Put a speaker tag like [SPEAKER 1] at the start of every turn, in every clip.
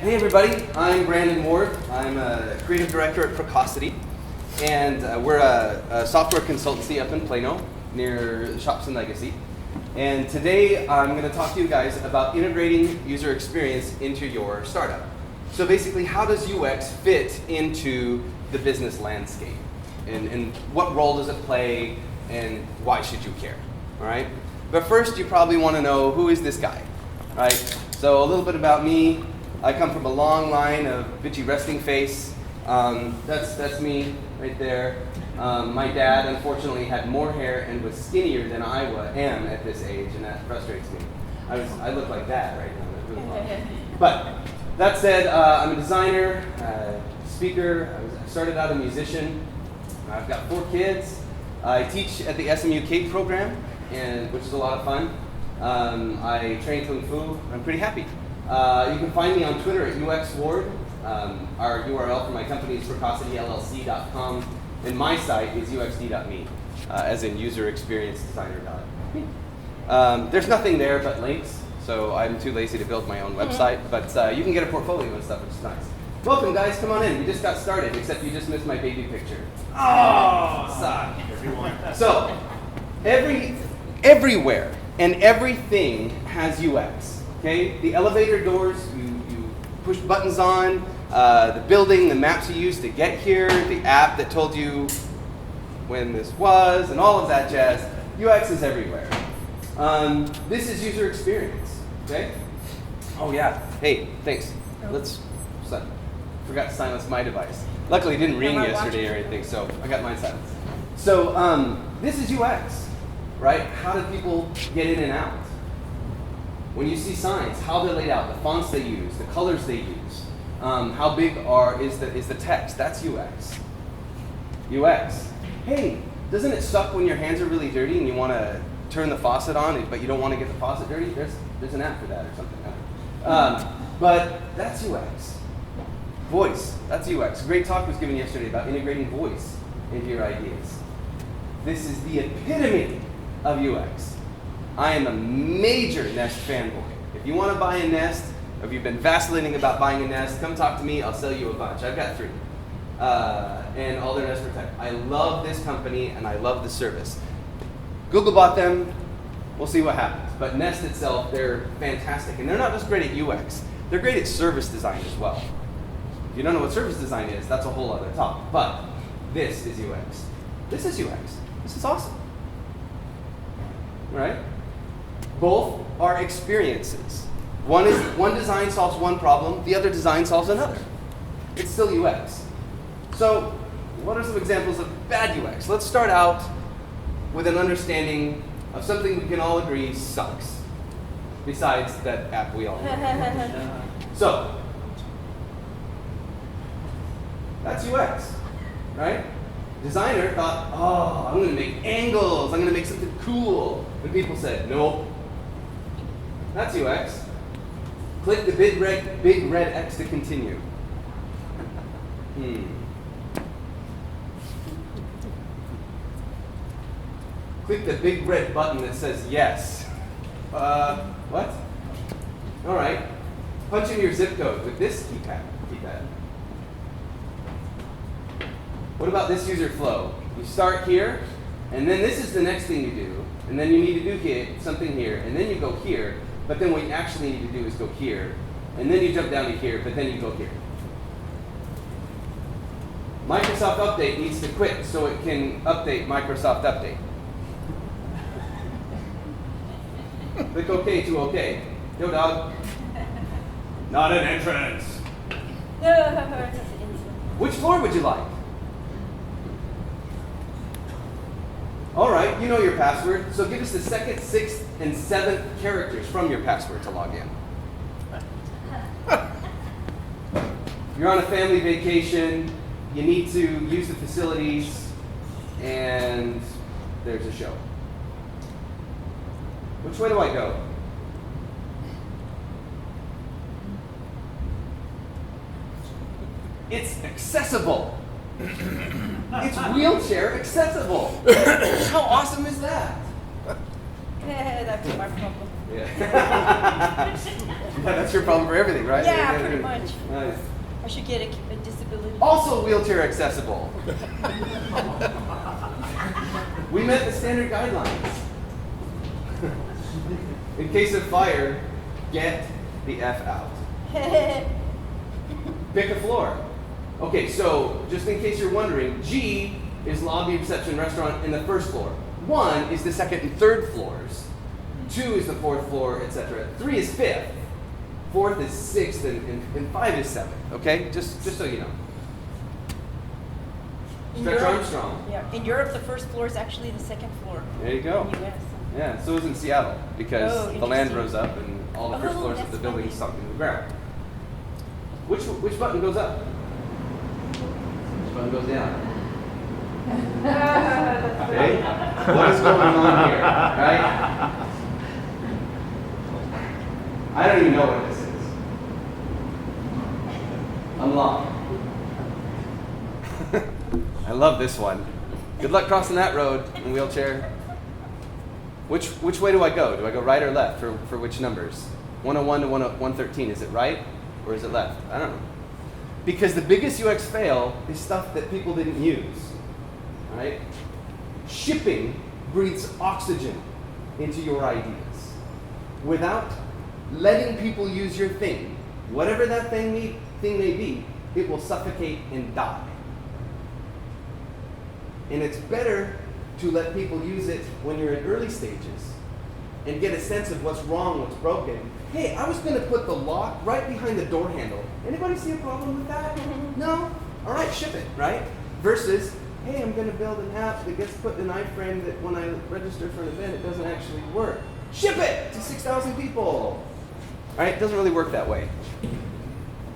[SPEAKER 1] Hey everybody, I'm Brandon Ward. I'm a creative director at Precocity, and we're a software consultancy up in Plano near the Shops and Legacy. And today I'm going to talk to you guys about integrating user experience into your startup. So basically, how does UX fit into the business landscape? And what role does it play, and why should you care? All right? But first, you probably want to know, who is this guy? Right? So a little bit about me. I come from a long line of bitchy resting face. That's me right there. My dad, unfortunately, had more hair and was skinnier than I am at this age, and that frustrates me. I look like that right now. That's really fun. But that said, I'm a designer, speaker. I started out a musician. I've got 4 kids. I teach at the SMU Cape program, which is a lot of fun. I train Kung Fu. I'm pretty happy. You can find me on Twitter at UXWard. Our URL for my company is PrecocityLLC.com, and my site is uxd.me, as in user-experience-designer.me. There's nothing there but links, so I'm too lazy to build my own website, but you can get a portfolio and stuff, which is nice. Welcome, guys. Come on in. We just got started, except you just missed my baby picture. Oh, suck. So, everywhere and everything has UX. Okay, the elevator doors, you push buttons on, the building, the maps you used to get here, the app that told you when this was, and all of that jazz. UX is everywhere. This is user experience. Okay. Oh yeah. Hey, thanks. Forgot to silence my device. Luckily, it didn't ring yesterday or anything, so I got mine silenced. So this is UX, right? How do people get in and out? When you see signs, how they're laid out, the fonts they use, the colors they use, how big is the text? That's UX. UX. Hey, doesn't it suck when your hands are really dirty and you want to turn the faucet on, but you don't want to get the faucet dirty? There's an app for that or something. But that's UX. Voice. That's UX. A great talk was given yesterday about integrating voice into your ideas. This is the epitome of UX. I am a major Nest fanboy. If you want to buy a Nest, or if you've been vacillating about buying a Nest, come talk to me. I'll sell you a bunch. I've got 3. And all their Nest Protect. I love this company, and I love the service. Google bought them. We'll see what happens. But Nest itself, they're fantastic. And they're not just great at UX. They're great at service design as well. If you don't know what service design is, that's a whole other topic. But this is UX. This is UX. This is awesome. All right? Both are experiences. One design solves one problem, the other design solves another. It's still UX. So, what are some examples of bad UX? Let's start out with an understanding of something we can all agree sucks, besides that app we all know. So, that's UX, right? Designer thought, oh, I'm going to make angles, I'm going to make something cool. And people said, nope. That's UX. Click the big red X to continue. Click the big red button that says yes. What? All right. Punch in your zip code with this keypad. What about this user flow? You start here, and then this is the next thing you do, and then you need to do something here, and then you go here, but then what you actually need to do is go here, and then you jump down to here, but then you go here. Microsoft Update needs to quit so it can update Microsoft Update. Click OK to OK. Yo, dog. Not an entrance. Which floor would you like? All right, you know your password, so give us the 2nd, 6th, and 7th characters from your password to log in. You're on a family vacation, you need to use the facilities, and there's a show. Which way do I go? It's accessible. It's wheelchair accessible. How awesome is that?
[SPEAKER 2] That's my problem.
[SPEAKER 1] Yeah. Yeah, that's your problem for everything, right?
[SPEAKER 2] Yeah, pretty much.
[SPEAKER 1] Nice.
[SPEAKER 2] I should get a disability.
[SPEAKER 1] Also wheelchair accessible. We met the standard guidelines. In case of fire, get the F out. Pick a floor. Okay, so just in case you're wondering, G is lobby, reception, restaurant in the first floor. 1 is the second and third floors. 2 is the fourth floor, etc. 3 is fifth. 4th is 6th, and 5 is 7th. Okay, just so you know. Stretch Armstrong.
[SPEAKER 2] Yeah, in Europe, the first floor is actually the second floor.
[SPEAKER 1] There you go.
[SPEAKER 2] In the US.
[SPEAKER 1] Yeah, so is in Seattle because the land rose up and all the first floors of the buildings sunk into the ground. Which button goes up? Which button goes down? Okay? What is going on here? Right? I don't even know what this is. Unlock. I love this one. Good luck crossing that road in a wheelchair. Which way do I go? Do I go right or left for which numbers? 101 to 113, is it right or is it left? I don't know. Because the biggest UX fail is stuff that people didn't use. Right? Shipping breathes oxygen into your ideas. Without letting people use your thing, whatever that thing may be, it will suffocate and die. And it's better to let people use it when you're in early stages and get a sense of what's wrong, what's broken. Hey, I was going to put the lock right behind the door handle. Anybody see a problem with that? No? All right, ship it, right? Versus, hey, I'm going to build an app that gets put in an iframe that when I register for an event, it doesn't actually work. Ship it to 6,000 people. All right, it doesn't really work that way.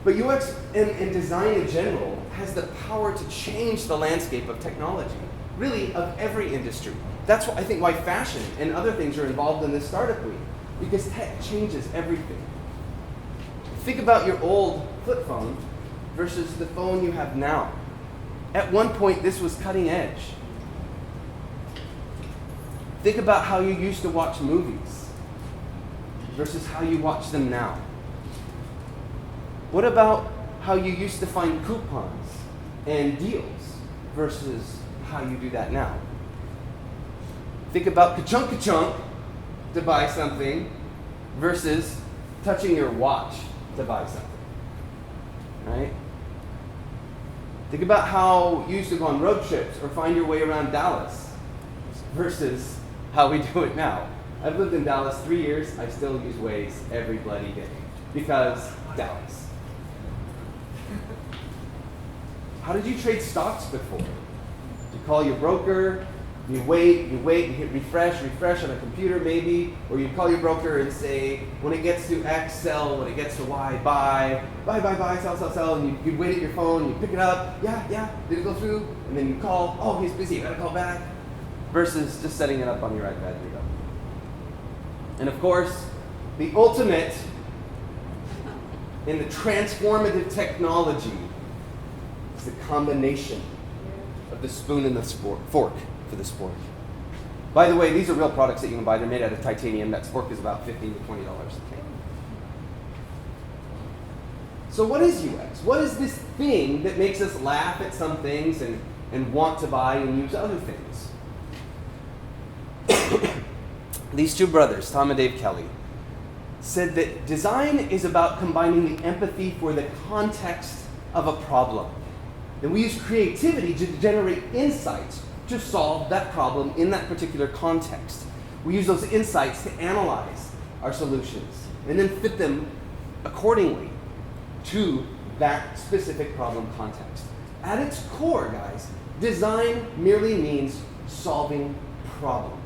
[SPEAKER 1] But UX and design in general has the power to change the landscape of technology, really of every industry. That's why I think why fashion and other things are involved in this startup week, because tech changes everything. Think about your old flip phone versus the phone you have now. At one point, this was cutting edge. Think about how you used to watch movies versus how you watch them now. What about how you used to find coupons and deals versus how you do that now? Think about ka-chunk to buy something versus touching your watch to buy something, right? Think about how you used to go on road trips or find your way around Dallas versus how we do it now. I've lived in Dallas 3 years. I still use Waze every bloody day because Dallas. How did you trade stocks before? You call your broker, you wait, you hit refresh on a computer maybe, or you call your broker and say, when it gets to X, sell, when it gets to Y, buy, sell, and you'd wait at your phone, you pick it up, yeah, did it go through? And then you call, oh, he's busy, I gotta call back. Versus just setting it up on your iPad, there you go. And of course, the ultimate in the transformative technology is the combination of the spoon and the fork for the spork. By the way, these are real products that you can buy. They're made out of titanium. That spork is about $15 to $20. So what is UX? What is this thing that makes us laugh at some things and want to buy and use other things? These two brothers, Tom and Dave Kelly, said that design is about combining the empathy for the context of a problem. And we use creativity to generate insights to solve that problem in that particular context. We use those insights to analyze our solutions and then fit them accordingly to that specific problem context. At its core, guys, design merely means solving problems.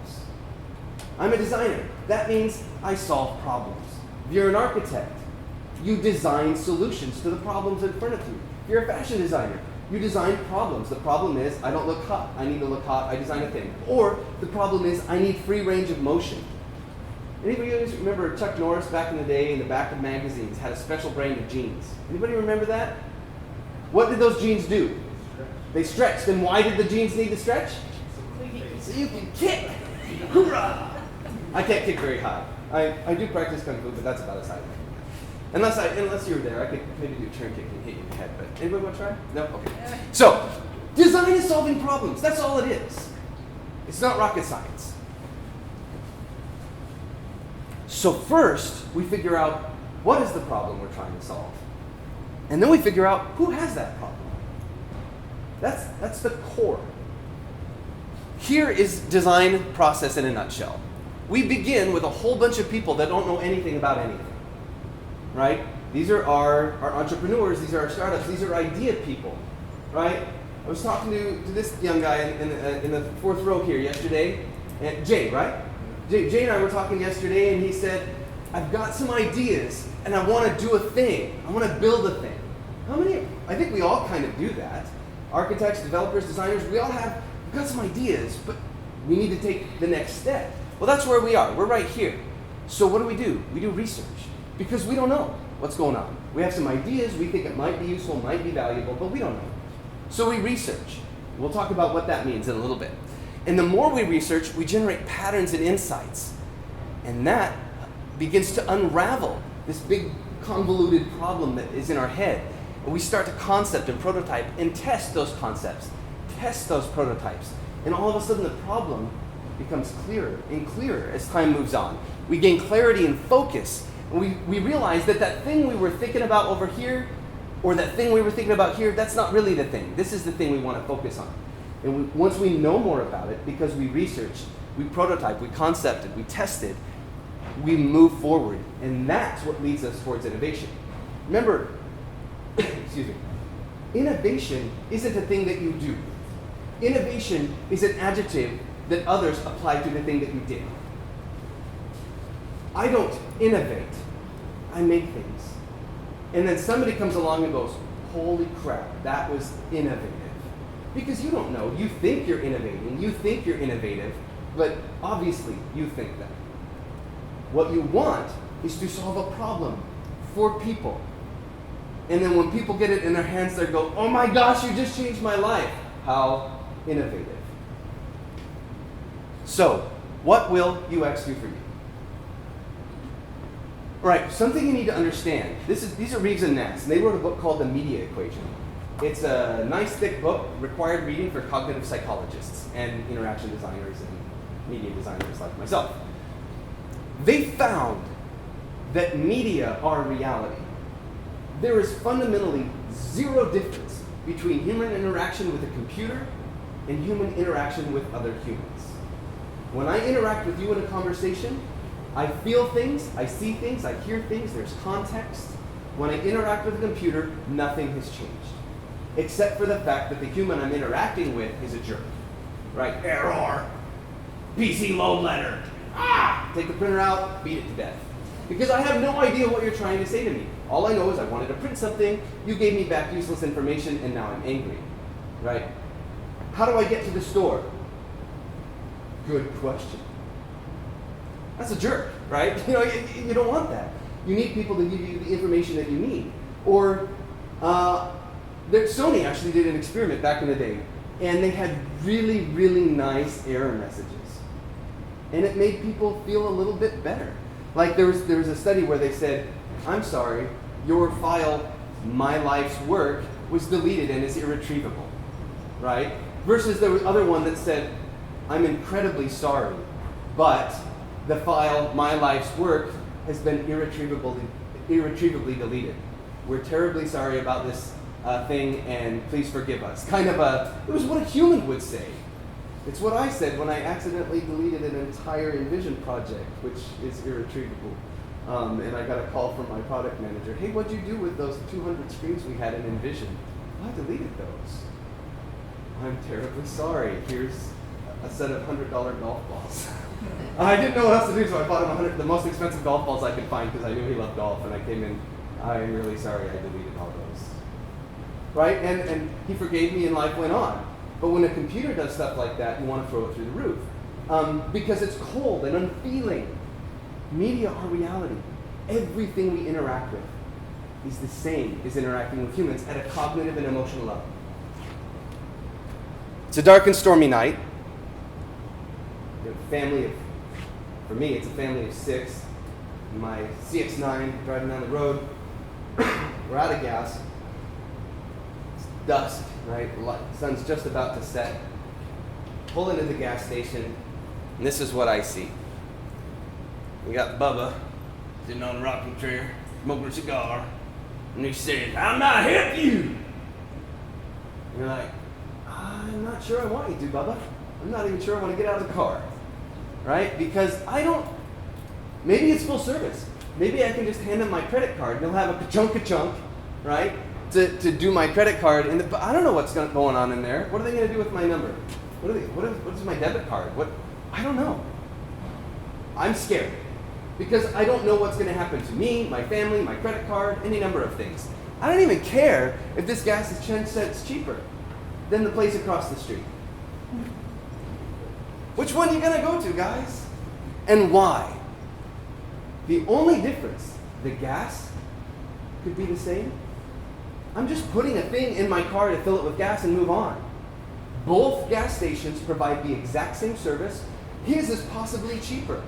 [SPEAKER 1] I'm a designer. That means I solve problems. If you're an architect, you design solutions to the problems in front of you. If you're a fashion designer, you design problems. The problem is, I don't look hot. I need to look hot. I design a thing. Or the problem is, I need free range of motion. Anybody remember Chuck Norris back in the day in the back of magazines had a special brand of jeans? Anybody remember that? What did those jeans do? They stretched. And why did the jeans need to stretch? So you can kick. Hoorah! I can't kick very high. I do practice Kung Fu, but that's about as high as I can. Unless you were there, I could maybe do a turn kick and hit you in the head. But anybody want to try? No? Okay. So, design is solving problems. That's all it is. It's not rocket science. So first, we figure out what is the problem we're trying to solve. And then we figure out who has that problem. That's the core. Here is design process in a nutshell. We begin with a whole bunch of people that don't know anything about anything, right? These are our entrepreneurs, these are our startups, these are idea people, right? I was talking to this young guy in the fourth row here yesterday, and Jay, right? Jay and I were talking yesterday, and he said, I've got some ideas, and I want to do a thing. I want to build a thing. How many? I think we all kind of do that. Architects, developers, designers, we've got some ideas, but we need to take the next step. Well, that's where we are. We're right here. So what do? We do research, because we don't know what's going on. We have some ideas, we think it might be useful, might be valuable, but we don't know. So we research. We'll talk about what that means in a little bit. And the more we research, we generate patterns and insights. And that begins to unravel this big convoluted problem that is in our head. And we start to concept and prototype and test those concepts, test those prototypes. And all of a sudden the problem becomes clearer and clearer as time moves on. We gain clarity and focus. And we realize that thing we were thinking about over here, or that thing we were thinking about here, that's not really the thing. This is the thing we want to focus on. And once we know more about it, because we researched, we prototyped, we concepted, we tested, we move forward. And that's what leads us towards innovation. Remember, excuse me, innovation isn't a thing that you do. Innovation is an adjective that others apply to the thing that you did. I don't innovate, I make things. And then somebody comes along and goes, holy crap, that was innovative. Because you don't know, you think you're innovating, you think you're innovative, but obviously you think that. What you want is to solve a problem for people. And then when people get it in their hands, they go, oh my gosh, you just changed my life. How innovative. So, what will UX do for you? All right, something you need to understand. These are Reeves and Nass, and they wrote a book called The Media Equation. It's a nice thick book, required reading for cognitive psychologists and interaction designers and media designers like myself. They found that media are reality. There is fundamentally zero difference between human interaction with a computer and human interaction with other humans. When I interact with you in a conversation, I feel things, I see things, I hear things, there's context. When I interact with a computer, nothing has changed. Except for the fact that the human I'm interacting with is a jerk. Right? Error! PC load letter! Take the printer out, beat it to death. Because I have no idea what you're trying to say to me. All I know is I wanted to print something, you gave me back useless information, and now I'm angry. Right? How do I get to the store? Good question. That's a jerk, right? You don't want that. You need people to give you the information that you need. Or Sony actually did an experiment back in the day, and they had really, really nice error messages. And it made people feel a little bit better. Like there was a study where they said, I'm sorry, your file, My Life's Work, was deleted and is irretrievable, right? Versus there was other one that said, I'm incredibly sorry, but the file, My Life's Work, has been irretrievably deleted. We're terribly sorry about this thing, and please forgive us. It was what a human would say. It's what I said when I accidentally deleted an entire InVision project, which is irretrievable. And I got a call from my product manager. Hey, what'd you do with those 200 screens we had in InVision? Well, I deleted those. I'm terribly sorry. Here's a set of $100 golf balls. I didn't know what else to do, so I bought him the most expensive golf balls I could find because I knew he loved golf, and I came in, I'm really sorry I deleted all those. Right? And he forgave me and life went on. But when a computer does stuff like that, you want to throw it through the roof. Because it's cold and unfeeling. Media are reality. Everything we interact with is the same as interacting with humans at a cognitive and emotional level. It's a dark and stormy night. For me, it's a family of 6. My CX-9 driving down the road. we're out of gas. It's dusk, right? Sun's just about to set. Pull into the gas station, and this is what I see. We got Bubba sitting on a rocking chair, smoking a cigar, and he says, "I'm not help you." And you're like, "I'm not sure I want you to, Bubba. I'm not even sure I want to get out of the car." Right? Because maybe it's full service. Maybe I can just hand him my credit card, and he'll have a ka-chunk, right? To do my credit card, but I don't know what's going on in there. What are they going to do with my number? What is my debit card? I don't know. I'm scared because I don't know what's going to happen to me, my family, my credit card, any number of things. I don't even care if this gas is 10 cents cheaper than the place across the street. Which one are you going to go to, guys? And why? The only difference, the gas could be the same. I'm just putting a thing in my car to fill it with gas and move on. Both gas stations provide the exact same service. His is possibly cheaper.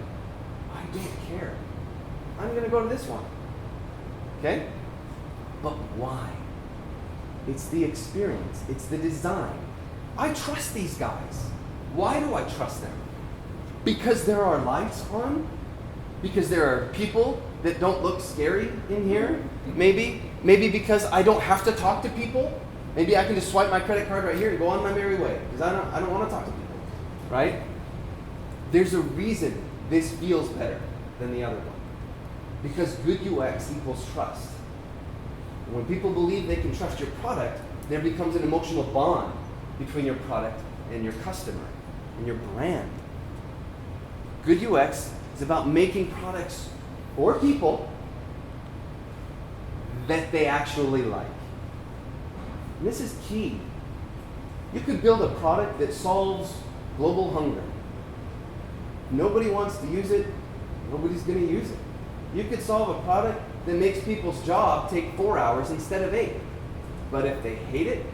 [SPEAKER 1] I don't care. I'm going to go to this one. Okay? But why? It's the experience. It's the design. I trust these guys. Why do I trust them? Because there are lights on? Because there are people that don't look scary in here? Maybe because I don't have to talk to people? Maybe I can just swipe my credit card right here and go on my merry way because I don't want to talk to people, right? There's a reason this feels better than the other one. Because good UX equals trust. When people believe they can trust your product, there becomes an emotional bond between your product and your customer and your brand. Good UX is about making products for people that they actually like. And this is key. You could build a product that solves global hunger. Nobody wants to use it, nobody's going to use it. You could solve a product that makes people's job take 4 hours instead of 8. But if they hate it,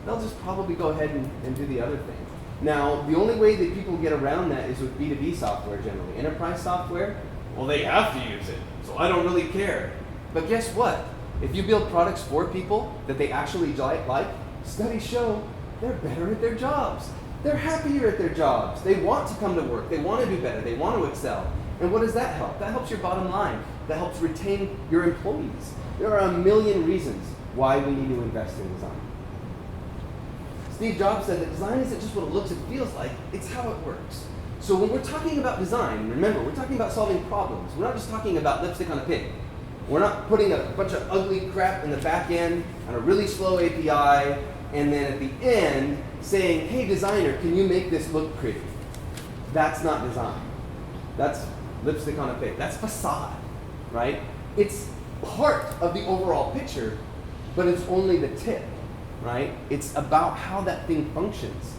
[SPEAKER 1] they'll just probably go ahead and do the other thing. Now, the only way that people get around that is with B2B software generally. Enterprise software, well, they have to use it, so I don't really care. But guess what? If you build products for people that they actually like, studies show they're better at their jobs. They're happier at their jobs. They want to come to work. They want to do better. They want to excel. And what does that help? That helps your bottom line. That helps retain your employees. There are a million reasons why we need to invest in design. Steve Jobs said that design isn't just what it looks and feels like, it's how it works. So when we're talking about design, remember, we're talking about solving problems. We're not just talking about lipstick on a pig. We're not putting a bunch of ugly crap in the back end on a really slow API, and then at the end saying, hey designer, can you make this look pretty? That's not design. That's lipstick on a pig. That's facade, right? It's part of the overall picture, but it's only the tip, right? It's about how that thing functions.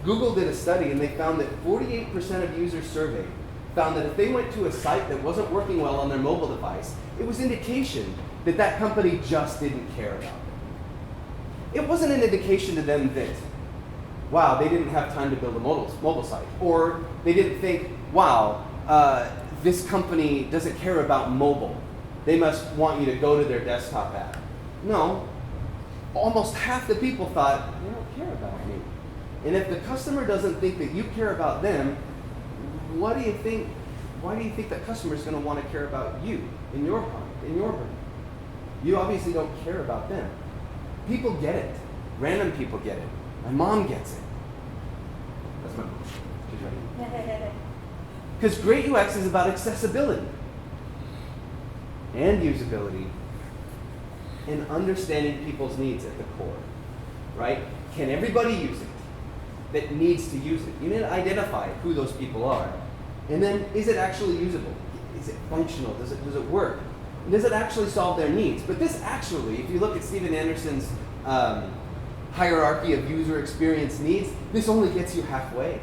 [SPEAKER 1] Google did a study and they found that 48% of users surveyed found that if they went to a site that wasn't working well on their mobile device, it was indication that that company just didn't care about it. It wasn't an indication to them that, wow, they didn't have time to build a mobile site. Or they didn't think, wow, this company doesn't care about mobile. They must want you to go to their desktop app. No, almost half the people thought, they don't care about me. And if the customer doesn't think that you care about them, what do you think? Why do you think that customer is going to want to care about you in your product, in your brand? You obviously don't care about them. People get it. Random people get it. My mom gets it. That's my mom. She's ready. Because great UX is about accessibility and usability and understanding people's needs at the core, right? Can everybody use it that needs to use it? You need to identify who those people are. And then, is it actually usable? Is it functional? Does it work? And does it actually solve their needs? But this actually, if you look at Steven Anderson's hierarchy of user experience needs, this only gets you halfway,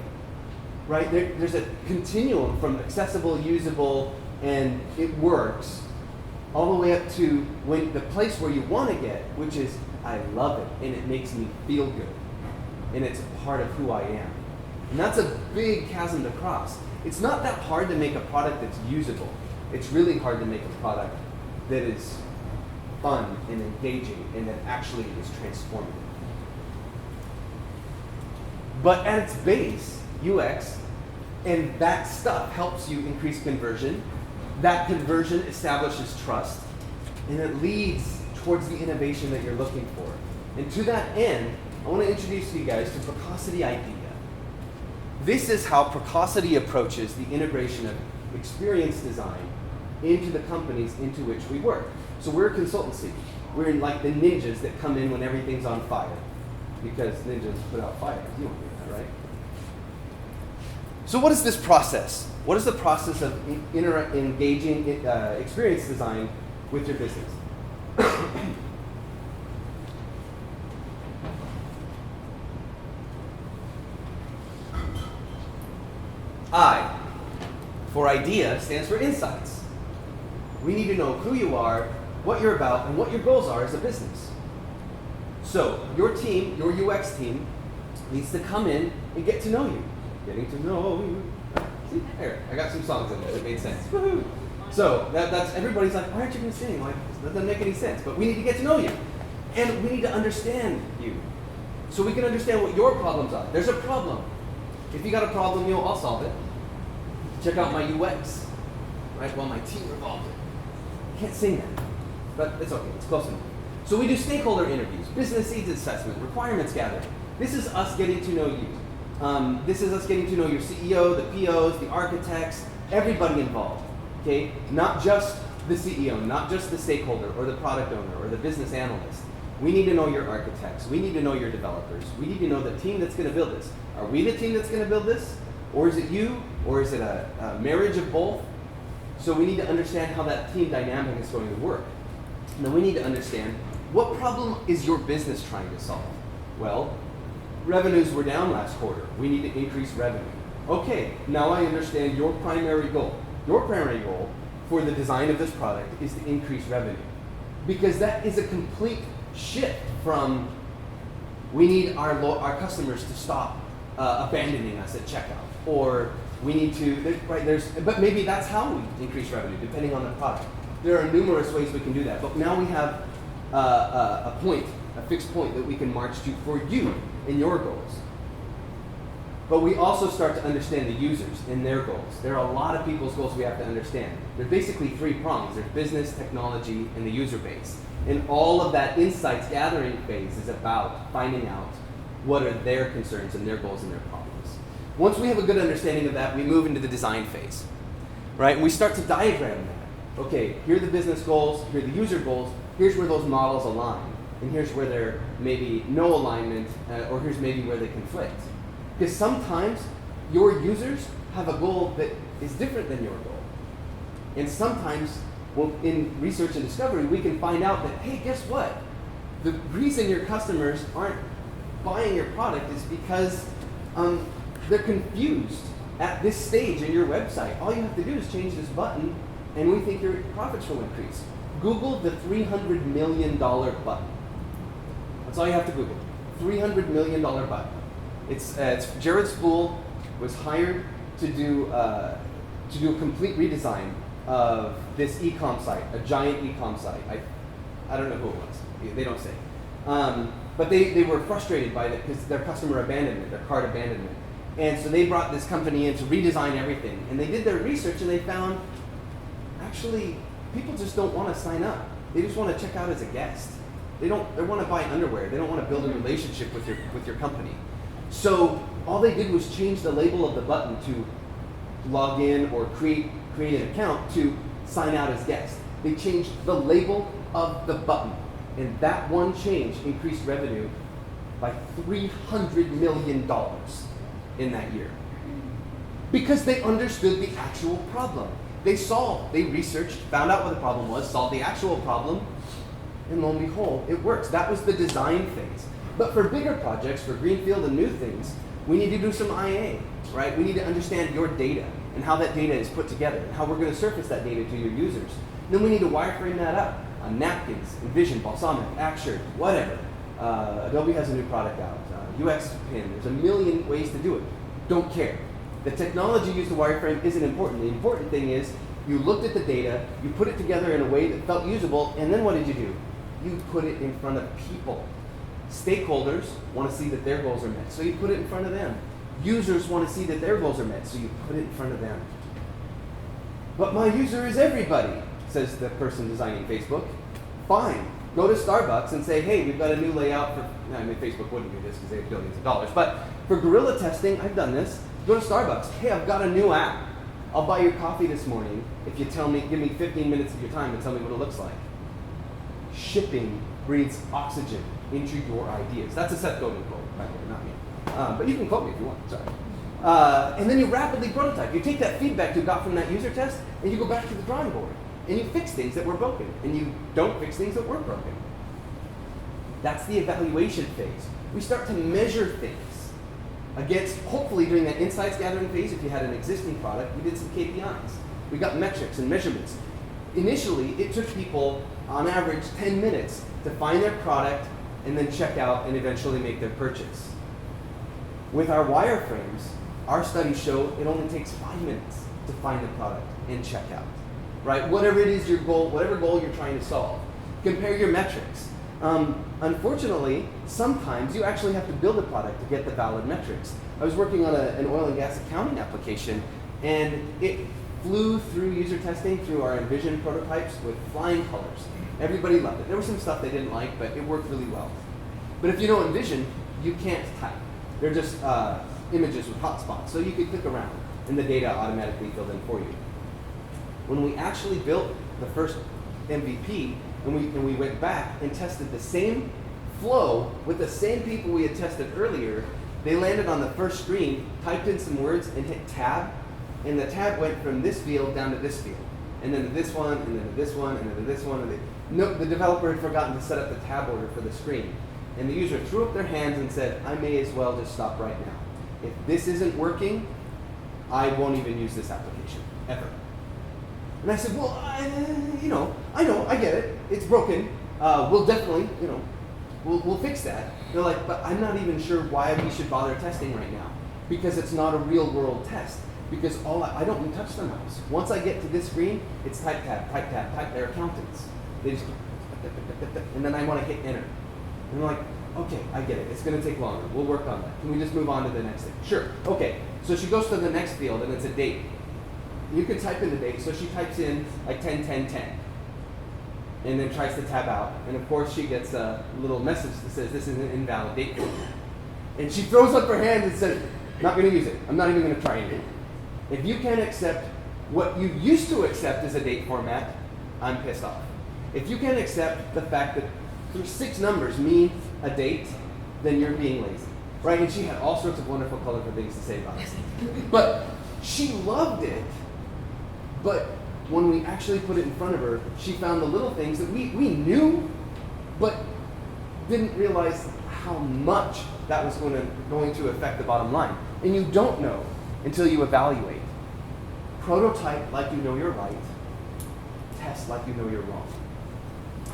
[SPEAKER 1] right? There's a continuum from accessible, usable, and it works, all the way up to the place where you want to get, which is, I love it, and it makes me feel good, and it's a part of who I am. And that's a big chasm to cross. It's not that hard to make a product that's usable. It's really hard to make a product that is fun and engaging and that actually is transformative. But at its base, UX and that stuff helps you increase conversion. That conversion establishes trust, and it leads towards the innovation that you're looking for. And to that end, I want to introduce you guys to Precocity Idea. This is how Precocity approaches the integration of experience design into the companies into which we work. So we're a consultancy. We're like the ninjas that come in when everything's on fire, because ninjas put out fires. You don't do that, right? So what is this process? What is the process of engaging experience design with your business? I, for idea, stands for insights. We need to know who you are, what you're about, and what your goals are as a business. So your team, your UX team, needs to come in and get to know you. Getting to know you. See, there, I got some songs in there that made sense. Woohoo! So that's everybody's like, why aren't you going to sing? Like, that doesn't make any sense. But we need to get to know you, and we need to understand you, so we can understand what your problems are. There's a problem. If you got a problem, I'll solve it. Check out my UX, right? While my team revolves it. Can't sing that, but it's okay. It's close enough. So we do stakeholder interviews, business needs assessment, requirements gathering. This is us getting to know you. This is us getting to know your CEO, the POs, the architects, everybody involved. Okay, not just the CEO, not just the stakeholder or the product owner or the business analyst. We need to know your architects. We need to know your developers. We need to know the team that's going to build this. Are we the team that's going to build this? Or is it you? Or is it a marriage of both? So we need to understand how that team dynamic is going to work. And then we need to understand, what problem is your business trying to solve? Well, revenues were down last quarter. We need to increase revenue. Okay, now I understand your primary goal. Your primary goal for the design of this product is to increase revenue. Because that is a complete shift from, we need our customers to stop abandoning us at checkout, or we need to, right, but maybe that's how we increase revenue, depending on the product. There are numerous ways we can do that, but now we have a fixed point that we can march to for you and your goals. But we also start to understand the users and their goals. There are a lot of people's goals we have to understand. There's basically three prongs. There's business, technology, and the user base. And all of that insights gathering phase is about finding out what are their concerns and their goals and their problems. Once we have a good understanding of that, we move into the design phase, right? And we start to diagram that. Okay, here are the business goals, here are the user goals, here's where those models align, and here's where there may be no alignment, or here's maybe where they conflict. Because sometimes your users have a goal that is different than your goal. And sometimes, well, in research and discovery, we can find out that, hey, guess what? The reason your customers aren't buying your product is because they're confused at this stage in your website. All you have to do is change this button, and we think your profits will increase. Google the $300 million button. That's all you have to Google. $300 million button. It's Jared Spool was hired to do a complete redesign of this e-com site, a giant e-com site. I don't know who it was. They don't say. But they were frustrated by it because their customer abandonment, their cart abandonment. And so they brought this company in to redesign everything. And they did their research and they found, actually, people just don't want to sign up. They just want to check out as a guest. They want to buy underwear. They don't want to build a relationship with your company. So all they did was change the label of the button to log in or create an account to sign out as guest. They changed the label of the button, and that one change increased revenue by $300 million in that year. Because they understood the actual problem. They researched, found out what the problem was, solved the actual problem, and lo and behold, it works. That was the design phase. But for bigger projects, for greenfield and new things, we need to do some IA, right? We need to understand your data and how that data is put together and how we're going to surface that data to your users. Then we need to wireframe that up on napkins, Envision, Balsamic, Axure, whatever. Adobe has a new product out. UX Pin, there's a million ways to do it. Don't care. The technology used to wireframe isn't important. The important thing is you looked at the data, you put it together in a way that felt usable, and then what did you do? you put it in front of people. Stakeholders want to see that their goals are met, so you put it in front of them. Users want to see that their goals are met, so you put it in front of them. But my user is everybody, says the person designing Facebook. Fine, go to Starbucks and say, hey, we've got a new layout for, I mean, Facebook wouldn't do this because they have billions of dollars, but for guerrilla testing, I've done this. Go to Starbucks, hey, I've got a new app. I'll buy your coffee this morning if you tell me, give me 15 minutes of your time and tell me what it looks like. Shipping breathes oxygen into your ideas. That's a Seth Godin quote, by the way, not me. But you can quote me if you want, sorry. And then you rapidly prototype. You take that feedback you got from that user test and you go back to the drawing board. And you fix things that were broken. And you don't fix things that weren't broken. That's the evaluation phase. We start to measure things against, hopefully during that insights gathering phase, if you had an existing product, we did some KPIs. We got metrics and measurements. Initially, it took people, on average, 10 minutes to find their product and then check out and eventually make their purchase. With our wireframes, our studies show it only takes 5 minutes to find the product and check out. Right? Whatever it is your goal, whatever goal you're trying to solve. Compare your metrics. Unfortunately, sometimes you actually have to build a product to get the valid metrics. I was working on an oil and gas accounting application, and it flew through user testing through our Envision prototypes with flying colors. Everybody loved it. There was some stuff they didn't like, but it worked really well. But if you know Envision, you can't type. They're just images with hotspots, so you could click around, and the data automatically filled in for you. When we actually built the first MVP, and we went back and tested the same flow with the same people we had tested earlier, they landed on the first screen, typed in some words, and hit tab, and the tab went from this field down to this field, and then to this one, and then to this one, and then to this one. And the developer had forgotten to set up the tab order for the screen, and the user threw up their hands and said, I may as well just stop right now. If this isn't working, I won't even use this application, ever. And I said, well, I know, I get it. It's broken. We'll definitely, we'll fix that. They're like, but I'm not even sure why we should bother testing right now. Because it's not a real world test. Because I don't even touch the mouse. Once I get to this screen, it's type tab, type tab, type. They're accountants. They just, and then I want to hit enter. And I'm like, okay, I get it. It's going to take longer. We'll work on that. Can we just move on to the next thing? Sure. Okay. So she goes to the next field, and it's a date. You can type in the date, so she types in like 10-10-10, and then tries to tab out, and of course she gets a little message that says this is an invalid date for you. And she throws up her hand and says, not going to use it. I'm not even going to try anything. If you can't accept what you used to accept as a date format, I'm pissed off. If you can't accept the fact that 6 numbers mean a date, then you're being lazy, right? And she had all sorts of wonderful, colorful things to say about it. But she loved it. But when we actually put it in front of her, she found the little things that we knew, but didn't realize how much that was going to affect the bottom line. And you don't know until you evaluate. Prototype like you know you're right. Test like you know you're wrong.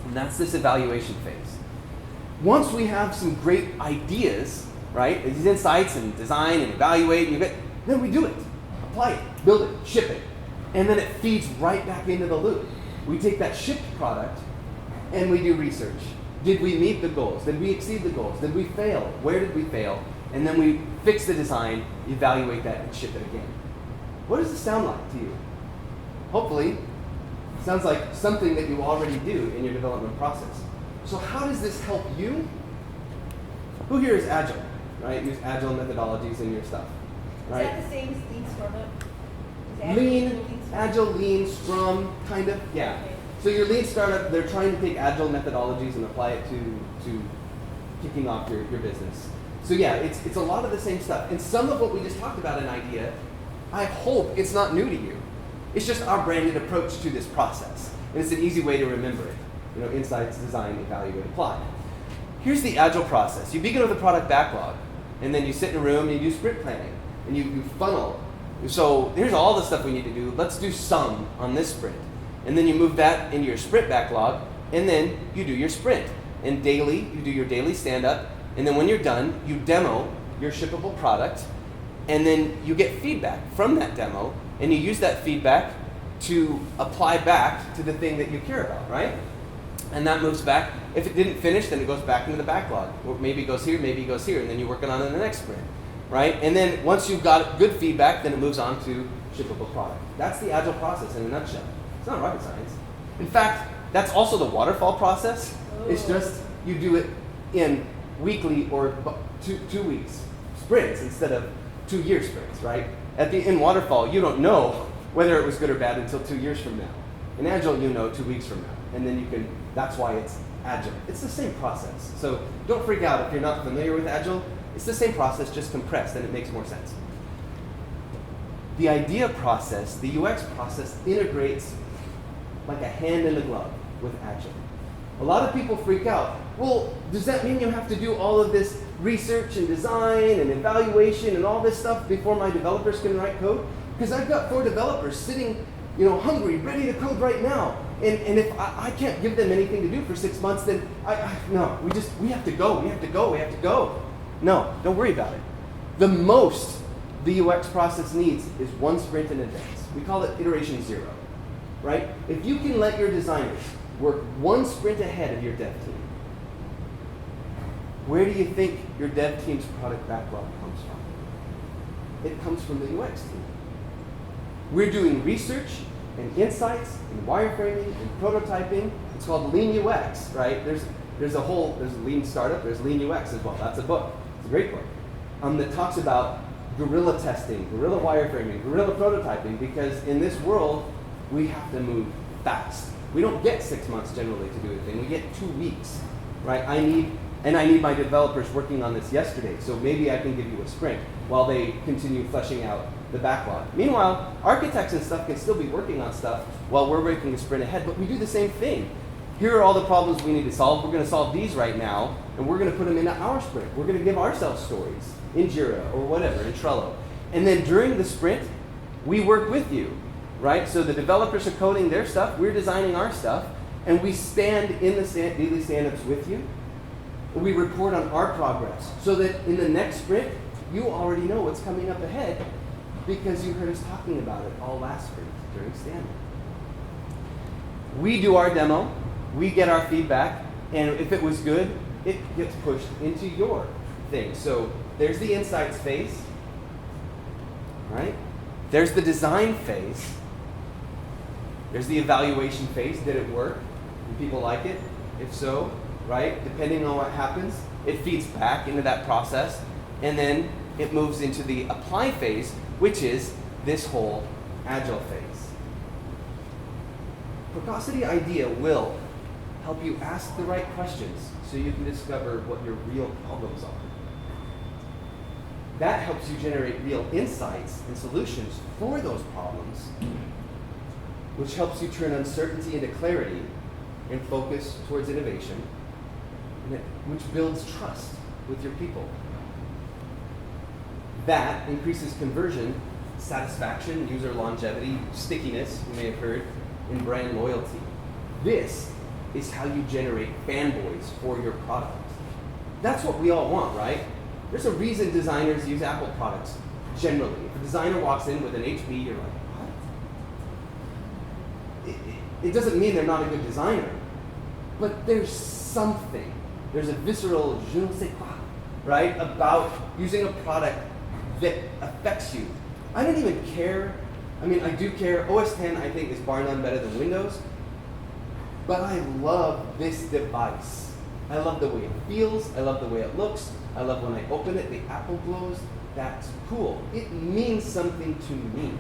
[SPEAKER 1] And that's this evaluation phase. Once we have some great ideas, right, these insights and design and evaluate, and then we do it. Apply it, build it, ship it. And then it feeds right back into the loop. We take that shipped product and we do research. Did we meet the goals? Did we exceed the goals? Did we fail? Where did we fail? And then we fix the design, evaluate that, and ship it again. What does this sound like to you? Hopefully, it sounds like something that you already do in your development process. So how does this help you? Who here is Agile, right? Use Agile methodologies in your stuff, right?
[SPEAKER 2] Is that the same as Lean Startup?
[SPEAKER 1] Lean, Agile, Lean, Scrum, kind of, yeah.
[SPEAKER 2] Okay.
[SPEAKER 1] So your Lean startup, they're trying to take Agile methodologies and apply it to kicking off your business. So yeah, it's a lot of the same stuff. And some of what we just talked about in IDEA, I hope it's not new to you. It's just our branded approach to this process. And it's an easy way to remember it. Insights, design, evaluate, apply. Here's the Agile process. You begin with a product backlog, and then you sit in a room and you do sprint planning, and you funnel. So here's all the stuff we need to do. Let's do some on this sprint. And then you move that into your sprint backlog, and then you do your sprint. And daily, you do your daily stand-up, and then when you're done, you demo your shippable product, and then you get feedback from that demo, and you use that feedback to apply back to the thing that you care about, right? And that moves back. If it didn't finish, then it goes back into the backlog. Or maybe it goes here, maybe it goes here, and then you're working on it in the next sprint, right? And then once you've got good feedback, then it moves on to shippable product. That's the Agile process in a nutshell. It's not rocket science. In fact, that's also the waterfall process. It's just you do it in weekly or 2 weeks sprints instead of 2-year sprints, right? In waterfall, you don't know whether it was good or bad until 2 years from now. In Agile, you know 2 weeks from now. And then you can, that's why it's Agile. It's the same process. So don't freak out if you're not familiar with Agile. It's the same process, just compressed, and it makes more sense. The idea process, the UX process, integrates like a hand in the glove with Agile. A lot of people freak out. Well, does that mean you have to do all of this research and design and evaluation and all this stuff before my developers can write code? Because I've got 4 developers sitting, hungry, ready to code right now. And if I can't give them anything to do for 6 months, then no, we have to go. No, don't worry about it. The most the UX process needs is 1 sprint in advance. We call it iteration 0, right? If you can let your designers work 1 sprint ahead of your dev team, where do you think your dev team's product backlog comes from? It comes from the UX team. We're doing research and insights and wireframing and prototyping. It's called Lean UX, right? There's Lean Startup, there's Lean UX as well. That's a book. It's a great book that talks about guerrilla testing, guerrilla wireframing, guerrilla prototyping, because in this world, we have to move fast. We don't get 6 months generally to do a thing. We get 2 weeks, right? I need my developers working on this yesterday, so maybe I can give you a sprint while they continue fleshing out the backlog. Meanwhile, architects and stuff can still be working on stuff while we're making a sprint ahead, but we do the same thing. Here are all the problems we need to solve. We're going to solve these right now, and we're going to put them into our sprint. We're going to give ourselves stories in Jira or whatever, in Trello. And then during the sprint, we work with you, right? So the developers are coding their stuff, we're designing our stuff, and we stand in the daily stand-ups with you. And we report on our progress so that in the next sprint, you already know what's coming up ahead because you heard us talking about it all last sprint during stand-up. We do our demo, we get our feedback, and if it was good, it gets pushed into your thing. So there's the insights phase, right? There's the design phase. There's the evaluation phase. Did it work? Do people like it? If so, right? Depending on what happens, it feeds back into that process, and then it moves into the apply phase, which is this whole Agile phase. Precocity idea will help you ask the right questions so you can discover what your real problems are. That helps you generate real insights and solutions for those problems, which helps you turn uncertainty into clarity and focus towards innovation, which builds trust with your people. That increases conversion, satisfaction, user longevity, stickiness, you may have heard, and brand loyalty. This is how you generate fanboys for your product. That's what we all want, right? There's a reason designers use Apple products, generally. If a designer walks in with an HP, you're like, what? It doesn't mean they're not a good designer, but there's something. There's a visceral je ne sais quoi, right, about using a product that affects you. I don't even care. I mean, I do care. OS X, I think, is bar none better than Windows. But I love this device. I love the way it feels. I love the way it looks. I love when I open it, the apple glows. That's cool. It means something to me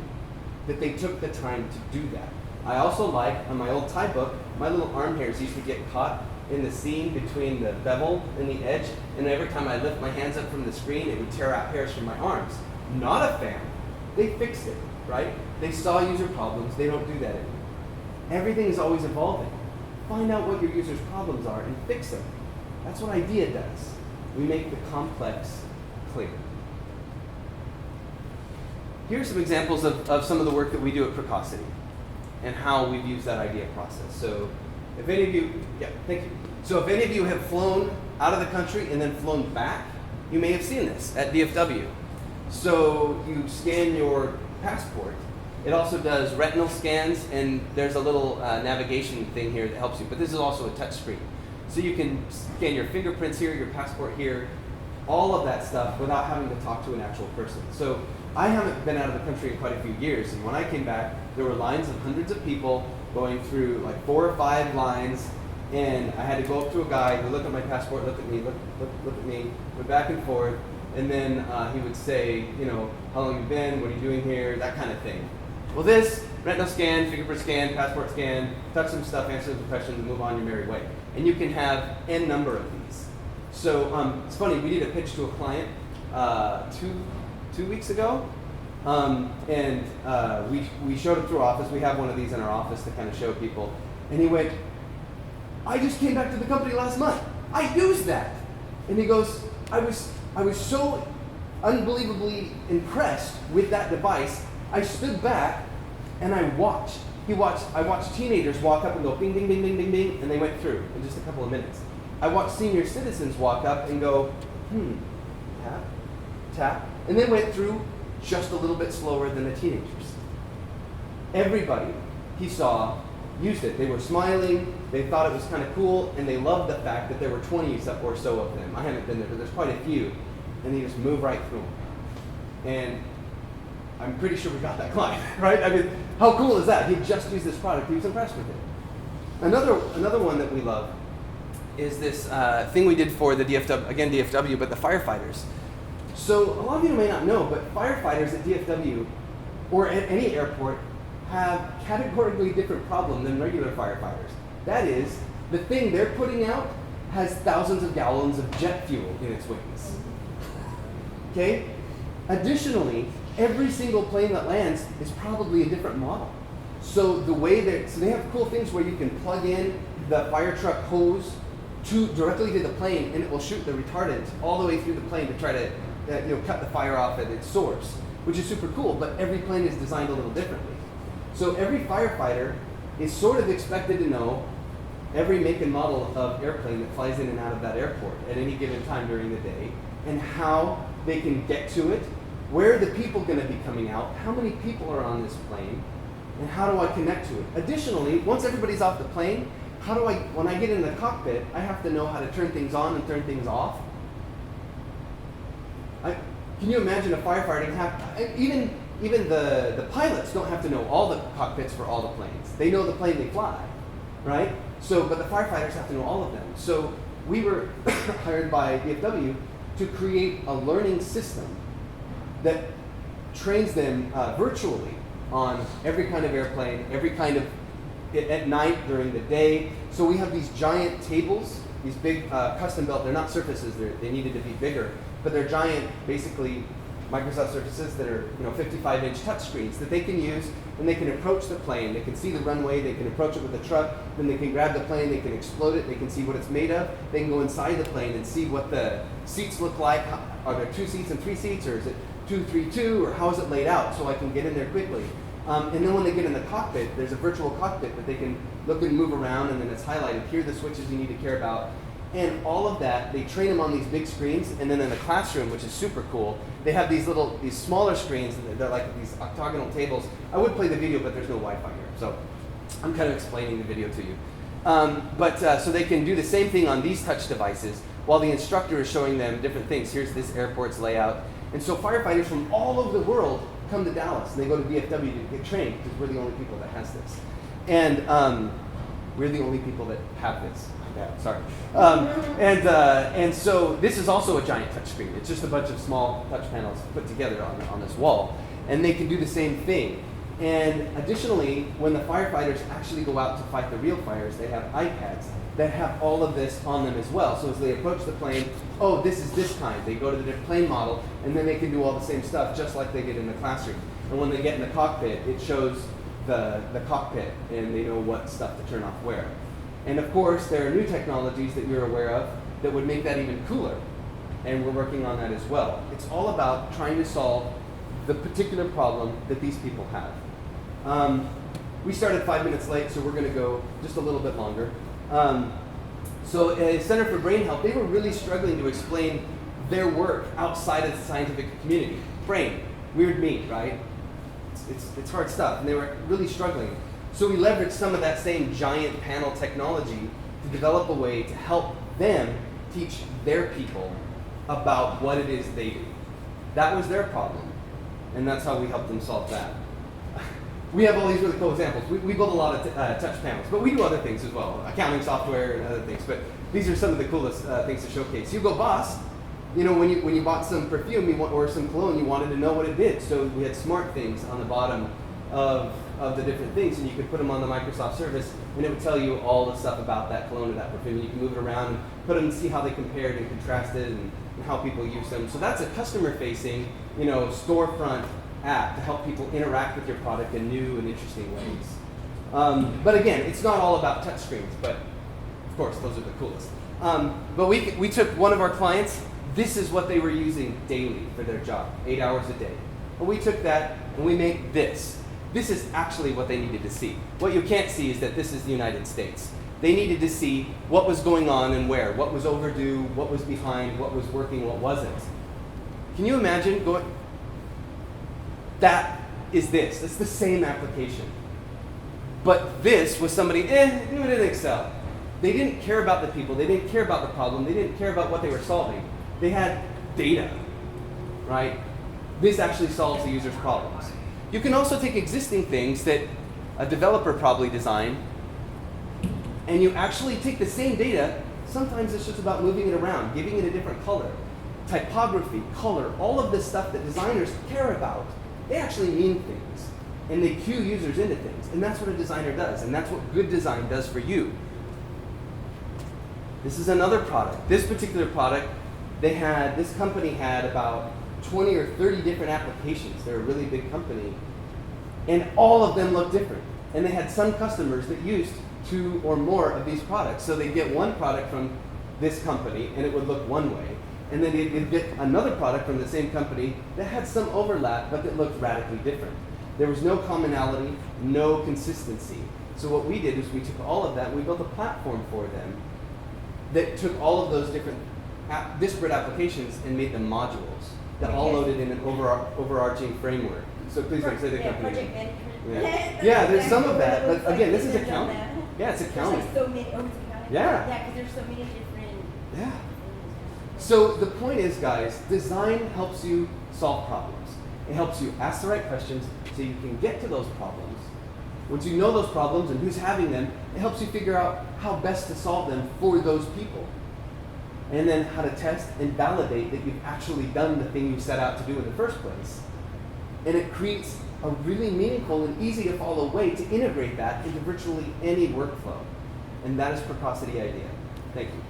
[SPEAKER 1] that they took the time to do that. I also like, on my old tie book, my little arm hairs used to get caught in the seam between the bevel and the edge, and every time I lift my hands up from the screen, it would tear out hairs from my arms. Not a fan. They fixed it, right? They saw user problems. They don't do that anymore. Everything is always evolving. Find out what your users' problems are and fix them. That's what IDEA does. We make the complex clear. Here's some examples of some of the work that we do at Precocity and how we've used that IDEA process. So if any of you, thank you. So if any of you have flown out of the country and then flown back, you may have seen this at DSW. So you scan your passport, It also does retinal scans, and there's a little navigation thing here that helps you. But this is also a touch screen. So you can scan your fingerprints here, your passport here, all of that stuff without having to talk to an actual person. So I haven't been out of the country in quite a few years, and when I came back, there were lines of hundreds of people going through like 4 or 5 lines, and I had to go up to a guy who looked at my passport, look at me, look at me, went back and forth, and then he would say, you know, how long have you been, what are you doing here, that kind of thing. Well, this, retinal scan, fingerprint scan, passport scan, touch some stuff, answer the questions, and move on your merry way. And you can have n number of these. So it's funny, we did a pitch to a client two weeks ago, and we showed him through our office. We have one of these in our office to kind of show people. And he went, I just came back to the company last month. I used that. And he goes, I was so unbelievably impressed with that device. I stood back and I watched. I watched teenagers walk up and go bing, bing, bing, bing, bing, bing, and they went through in just a couple of minutes. I watched senior citizens walk up and go, tap, tap, and they went through just a little bit slower than the teenagers. Everybody he saw used it. They were smiling, they thought it was kind of cool, and they loved the fact that there were 20 or so of them. I haven't been there, but there's quite a few, and they just move right through them. And I'm pretty sure we got that client, right? I mean, how cool is that? He just used this product, he was impressed with it. Another one that we love is this thing we did for the DFW, again DFW, but the firefighters. So a lot of you may not know, but firefighters at DFW or at any airport have categorically different problem than regular firefighters. That is, the thing they're putting out has thousands of gallons of jet fuel in its wings. Okay? Additionally, every single plane that lands is probably a different model. So they have cool things where you can plug in the fire truck hose directly to the plane, and it will shoot the retardant all the way through the plane to try to cut the fire off at its source, which is super cool, but every plane is designed a little differently. So every firefighter is sort of expected to know every make and model of airplane that flies in and out of that airport at any given time during the day, and how they can get to it, where are the people going to be coming out, how many people are on this plane, and how do I connect to it? Additionally, once everybody's off the plane, when I get in the cockpit, I have to know how to turn things on and turn things off. Can you imagine a firefighter even the pilots don't have to know all the cockpits for all the planes. They know the plane they fly, right? So, but the firefighters have to know all of them. So we were hired by DSW to create a learning system that trains them virtually on every kind of airplane, every kind of at night, during the day. So we have these giant tables, these big custom built. They're not surfaces. They needed to be bigger, but they're giant, basically Microsoft Surfaces that are 55-inch touchscreens that they can use, and they can approach the plane. They can see the runway. They can approach it with a truck. Then they can grab the plane. They can explode it. They can see what it's made of. They can go inside the plane and see what the seats look like. Are there 2 seats and 3 seats, or is it 2, 3, 2, or how is it laid out? So I can get in there quickly. And then when they get in the cockpit, there's a virtual cockpit that they can look and move around, and then it's highlighted. Here are the switches you need to care about. And all of that, they train them on these big screens, and then in the classroom, which is super cool, they have these smaller screens. They're like these octagonal tables. I would play the video, but there's no Wi-Fi here, so I'm kind of explaining the video to you. So they can do the same thing on these touch devices while the instructor is showing them different things. Here's this airport's layout. And so firefighters from all over the world come to Dallas, and they go to DFW to get trained because we're the only people that has this. And we're the only people that have this. Yeah, sorry. And so this is also a giant touch screen. It's just a bunch of small touch panels put together on this wall. And they can do the same thing. And additionally, when the firefighters actually go out to fight the real fires, they have iPads that have all of this on them as well. So as they approach the plane, oh, this is this kind. They go to the different plane model, and then they can do all the same stuff just like they did in the classroom. And when they get in the cockpit, it shows the cockpit, and they know what stuff to turn off where. And of course, there are new technologies that you're aware of that would make that even cooler. And we're working on that as well. It's all about trying to solve the particular problem that these people have. We started 5 minutes late, so we're going to go just a little bit longer. So at Center for Brain Health, they were really struggling to explain their work outside of the scientific community. Brain, weird meat, right? It's it's hard stuff, and they were really struggling. So we leveraged some of that same giant panel technology to develop a way to help them teach their people about what it is they do. That was their problem, and that's how we helped them solve that. We have all these really cool examples. We build a lot of touch panels, but we do other things as well, accounting software and other things. But these are some of the coolest things to showcase. Hugo Boss, you know, when you bought some perfume or some cologne, you wanted to know what it did. So we had smart things on the bottom of the different things, and you could put them on the Microsoft service, and it would tell you all the stuff about that cologne or that perfume. And you can move it around and put them and see how they compared and contrasted and how people use them. So that's a customer-facing, you know, storefront app to help people interact with your product in new and interesting ways. But again, it's not all about touchscreens, but of course, those are the coolest. But we took one of our clients, this is what they were using daily for their job, 8 hours a day. And we took that and we made this. This is actually what they needed to see. What you can't see is that this is the United States. They needed to see what was going on and where, what was overdue, what was behind, what was working, what wasn't. Can you imagine going, that is this. That's the same application. But this was somebody, do it in Excel. They didn't care about the people. They didn't care about the problem. They didn't care about what they were solving. They had data, right? This actually solves the user's problems. You can also take existing things that a developer probably designed, and you actually take the same data. Sometimes it's just about moving it around, giving it a different color, typography, color, all of this stuff that designers care about. They actually mean things, and they cue users into things, and that's what a designer does, and that's what good design does for you. This is another product. This particular product, this company had about 20 or 30 different applications. They're a really big company, and all of them look different. And they had some customers that used 2 or more of these products. So they'd get one product from this company, and it would look one way. And then they'd get another product from the same company that had some overlap, but that looked radically different. There was no commonality, no consistency. So what we did is we took all of that, and we built a platform for them that took all of those different disparate applications and made them modules that all loaded in an overarching framework. So please don't say the company.
[SPEAKER 2] Project management.
[SPEAKER 1] Yeah, there's some of that, but again, this is accounting. Yeah, it's accounting.
[SPEAKER 2] There's like so many, it's accounting.
[SPEAKER 1] Yeah.
[SPEAKER 2] Yeah, because there's so many different.
[SPEAKER 1] Yeah. So the point is, guys, design helps you solve problems. It helps you ask the right questions so you can get to those problems. Once you know those problems and who's having them, it helps you figure out how best to solve them for those people. And then how to test and validate that you've actually done the thing you set out to do in the first place. And it creates a really meaningful and easy to follow way to integrate that into virtually any workflow. And that is Precocity idea. Thank you.